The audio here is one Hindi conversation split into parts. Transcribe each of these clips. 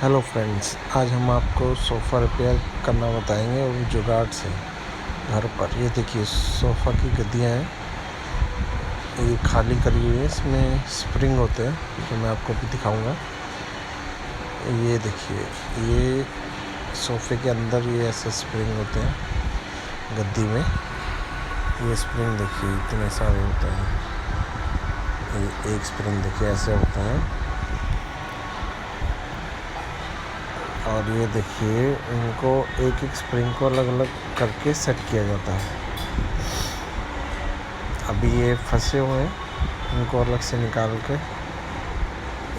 हेलो फ्रेंड्स, आज हम आपको सोफ़ा रिपेयर करना बताएंगे वो जुगाड़ से घर पर। ये देखिए सोफ़ा की गद्दियाँ हैं, ये खाली करी हुई है, इसमें स्प्रिंग होते हैं जो मैं आपको भी दिखाऊंगा। ये देखिए, ये सोफ़े के अंदर ये ऐसे स्प्रिंग होते हैं गद्दी में। ये स्प्रिंग देखिए इतने सारे होते हैं। ये एक स्प्रिंग देखिए ऐसे होता है, और ये देखिए इनको एक एक स्प्रिंग को अलग अलग करके सेट किया जाता है। अभी ये फंसे हुए हैं, इनको अलग से निकाल के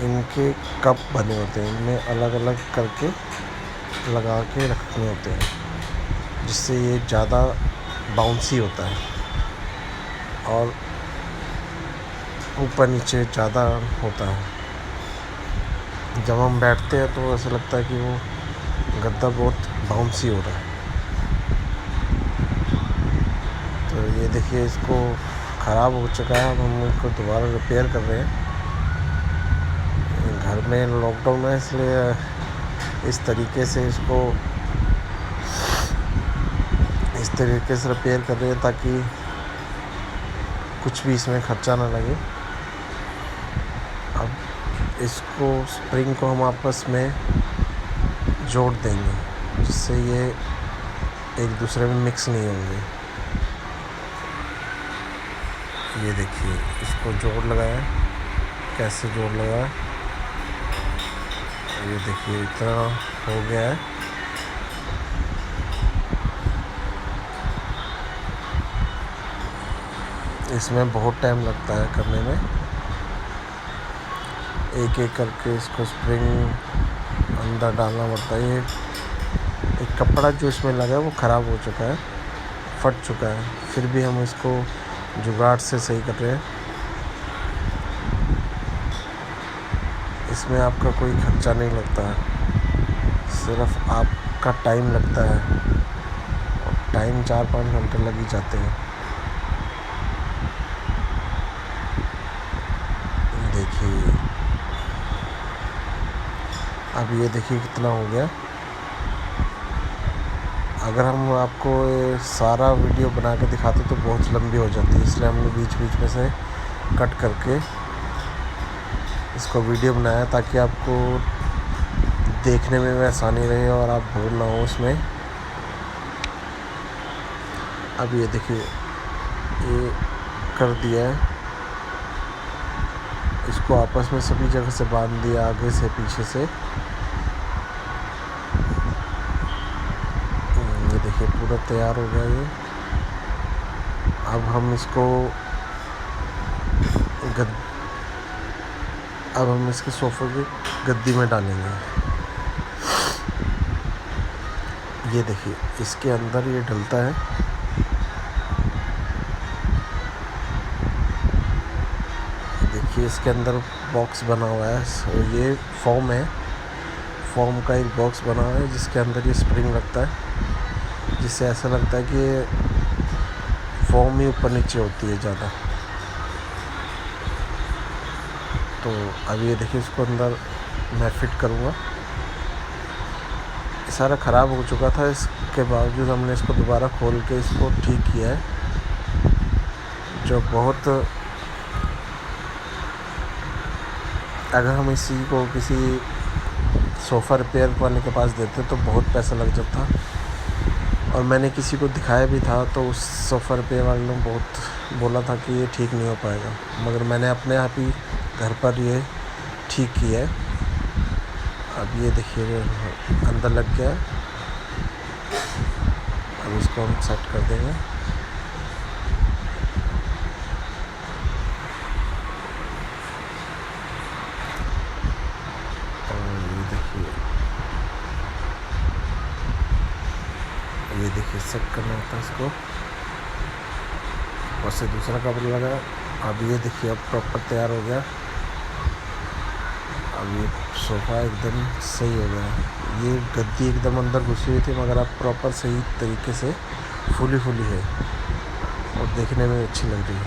इनके कप बने होते हैं, इनमें अलग अलग करके लगा के रखने होते हैं, जिससे ये ज़्यादा बाउंसी होता है और ऊपर नीचे ज़्यादा होता है। जब हम बैठते हैं तो ऐसा लगता है कि वो गद्दा बहुत बाउंसी हो रहा है। तो ये देखिए इसको ख़राब हो चुका है, अब हम इसको दोबारा रिपेयर कर रहे हैं। घर में लॉकडाउन है, इसलिए इस तरीके से रिपेयर कर रहे हैं ताकि कुछ भी इसमें ख़र्चा ना लगे। अब इसको स्प्रिंग को हम आपस में जोड़ देंगे, जिससे ये एक दूसरे में मिक्स नहीं होंगे। ये देखिए इसको जोड़ लगाया, कैसे जोड़ लगाया, ये देखिए इतना हो गया है। इसमें बहुत टाइम लगता है करने में, एक एक करके इसको स्प्रिंग अंदर डालना पड़ता है। ये एक कपड़ा जो इसमें लगा है वो ख़राब हो चुका है, फट चुका है, फिर भी हम इसको जुगाड़ से सही कर रहे हैं। इसमें आपका कोई खर्चा नहीं लगता है, सिर्फ आपका टाइम लगता है, और टाइम 4-5 घंटे लग ही जाते हैं। देखिए अब ये देखिए कितना हो गया। अगर हम आपको ये सारा वीडियो बना के दिखाते तो बहुत लंबी हो जाती, इसलिए हमने बीच बीच में से कट करके इसको वीडियो बनाया ताकि आपको देखने में भी आसानी रहे और आप बोर ना हो उसमें। अब ये देखिए ये कर दिया है, इसको आपस में सभी जगह से बांध दिया, आगे से पीछे से। ये देखिए पूरा तैयार हो गया ये। अब हम इसके सोफ़े की गद्दी में डालेंगे। ये देखिए इसके अंदर ये डलता है, देखिए इसके अंदर बॉक्स बना हुआ है, ये फोम है, फोम का एक बॉक्स बना हुआ है जिसके अंदर ये स्प्रिंग लगता है, जिससे ऐसा लगता है कि ये फोम ही ऊपर नीचे होती है ज़्यादा। तो अब ये देखिए इसको अंदर मैं फिट करूँगा। सारा ख़राब हो चुका था, इसके बावजूद हमने इसको दोबारा खोल के इसको ठीक किया है, जो बहुत, अगर हम इसी को किसी सोफ़ा रिपेयर वाले के पास देते तो बहुत पैसा लग जाता, और मैंने किसी को दिखाया भी था तो उस सोफ़ा रिपेयर वाले ने बहुत बोला था कि ये ठीक नहीं हो पाएगा, मगर मैंने अपने आप ही घर पर ये ठीक किया है। अब ये देखिए अंदर लग गया, अब इसको हम सेट कर देंगे। ये देखिए सेट करना होता है इसको, और से दूसरा कवर लगा। अब ये देखिए अब प्रॉपर तैयार हो गया। अब ये सोफ़ा एकदम सही हो गया। ये गद्दी एकदम अंदर घुसी हुई थी, मगर अब प्रॉपर सही तरीके से फुली है और देखने में अच्छी लग रही है।